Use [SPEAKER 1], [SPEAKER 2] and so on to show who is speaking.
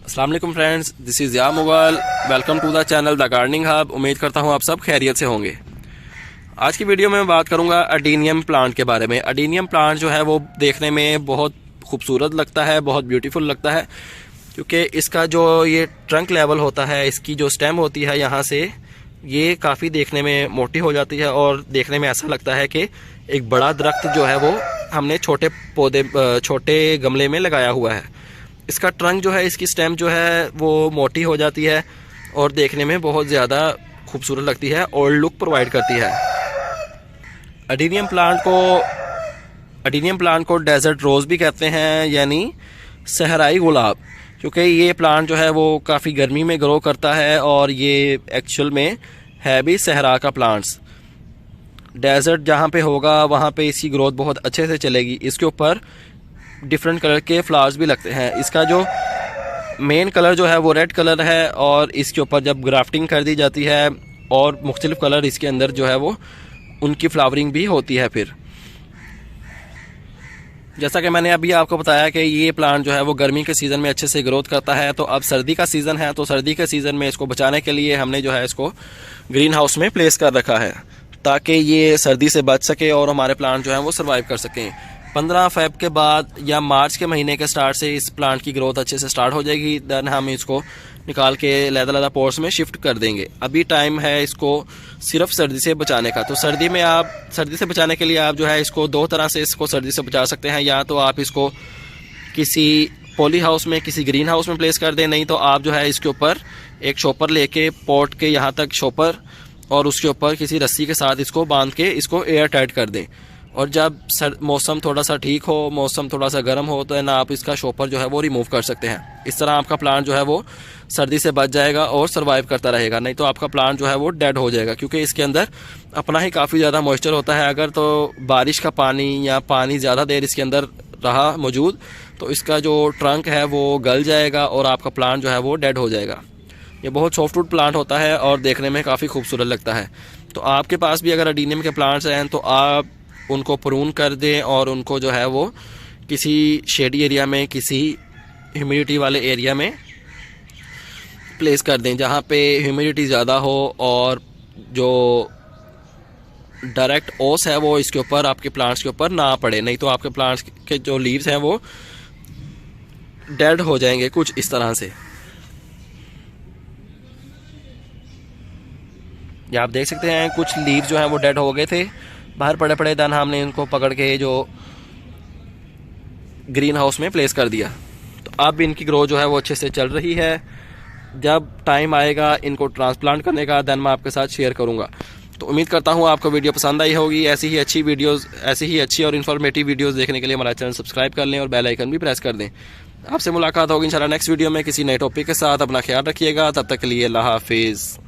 [SPEAKER 1] अस्सलाम वालेकुम friends, this is या मुगल। Welcome to the channel the gardening hub. उम्मीद करता हूँ आप सब खैरियत से होंगे। आज की वीडियो में मैं बात करूँगा अडीनियम प्लांट के बारे में। अडीनियम प्लांट जो है वो देखने में बहुत खूबसूरत लगता है, बहुत ब्यूटीफुल लगता है, क्योंकि इसका जो ये ट्रंक लेवल होता है, इसकी जो स्टेम होती है यहाँ से, ये काफ़ी देखने में मोटी हो जाती है और देखने में ऐसा लगता है कि एक बड़ा दरख्त जो है वो हमने छोटे गमले में लगाया हुआ है। इसका ट्रंक जो है, इसकी स्टेम जो है वो मोटी हो जाती है और देखने में बहुत ज़्यादा खूबसूरत लगती है और लुक प्रोवाइड करती है। अडीनियम प्लांट को डेजर्ट रोज़ भी कहते हैं, यानी सहराई गुलाब, क्योंकि ये प्लांट जो है वो काफ़ी गर्मी में ग्रो करता है और ये एक्चुअल में है भी सहरा का प्लांट्स। डेजर्ट जहाँ पे होगा वहाँ पे इसकी ग्रोथ बहुत अच्छे से चलेगी। इसके ऊपर डिफरेंट कलर के फ्लावर्स भी लगते हैं। इसका जो मेन कलर जो है वो रेड कलर है और इसके ऊपर जब ग्राफ्टिंग कर दी जाती है और मुख्तलिफ कलर इसके अंदर जो है वो उनकी फ्लावरिंग भी होती है। फिर जैसा कि मैंने अभी आपको बताया कि ये प्लांट जो है वो गर्मी के सीज़न में अच्छे से ग्रोथ करता है, तो अब सर्दी का सीज़न है, तो सर्दी के सीज़न में इसको बचाने के लिए हमने जो है इसको ग्रीन हाउस में प्लेस कर रखा है, ताकि ये सर्दी से बच सके और हमारे प्लांट जो है वो सर्वाइव कर सकें। 15 फ़रवरी के बाद या मार्च के महीने के स्टार्ट से इस प्लांट की ग्रोथ अच्छे से स्टार्ट हो जाएगी। देन हम इसको निकाल के लैदा पॉट्स में शिफ्ट कर देंगे। अभी टाइम है इसको सिर्फ सर्दी से बचाने का। तो सर्दी से बचाने के लिए आप जो है इसको दो तरह से इसको सर्दी से बचा सकते हैं। या तो आप इसको किसी पॉली हाउस में, किसी ग्रीन हाउस में प्लेस कर दें, नहीं तो आप जो है इसके ऊपर एक शॉपर लेके पॉट के यहाँ तक शॉपर और उसके ऊपर किसी रस्सी के साथ इसको बांध के इसको एयर टाइट कर दें। और जब मौसम थोड़ा सा ठीक हो, मौसम थोड़ा सा गर्म हो, तो ना आप इसका शॉपर जो है वो रिमूव कर सकते हैं। इस तरह आपका प्लांट जो है वो सर्दी से बच जाएगा और सर्वाइव करता रहेगा। नहीं तो आपका प्लांट जो है वो डेड हो जाएगा, क्योंकि इसके अंदर अपना ही काफ़ी ज़्यादा मॉइस्चर होता है। अगर तो बारिश का पानी या पानी ज़्यादा देर इसके अंदर रहा मौजूद, तो इसका जो ट्रंक है वो गल जाएगा और आपका प्लांट जो है वो डेड हो जाएगा। ये बहुत सॉफ्टवुड प्लांट होता है और देखने में काफ़ी खूबसूरत लगता है। तो आपके पास भी अगर अडीनियम के प्लांट्स हैं तो आप उनको प्रून कर दें और उनको जो है वो किसी शेडी एरिया में, किसी ह्यूमिडिटी वाले एरिया में प्लेस कर दें, जहाँ पे ह्यूमिडिटी ज़्यादा हो और जो डायरेक्ट ओस है वो इसके ऊपर, आपके प्लांट्स के ऊपर ना पड़े। नहीं तो आपके प्लांट्स के जो लीव्स हैं वो डेड हो जाएंगे कुछ इस तरह से। ये आप देख सकते हैं कुछ लीव्स जो हैं वो डेड हो गए थे, बाहर पड़े। देन हमने इनको पकड़ के जो ग्रीन हाउस में प्लेस कर दिया। तो अब इनकी ग्रोथ जो है वो अच्छे से चल रही है। जब टाइम आएगा इनको ट्रांसप्लांट करने का, देन मैं आपके साथ शेयर करूंगा। तो उम्मीद करता हूं आपको वीडियो पसंद आई होगी। ऐसी ही अच्छी और इन्फॉर्मेटिव वीडियोस देखने के लिए हमारा चैनल सब्सक्राइब कर लें और बेल आइकन भी प्रेस कर दें। आपसे मुलाकात होगी इंशाल्लाह नेक्स्ट वीडियो में किसी नए टॉपिक के साथ। अपना ख्याल रखिएगा, तब तक के लिए अल्लाह हाफिज़।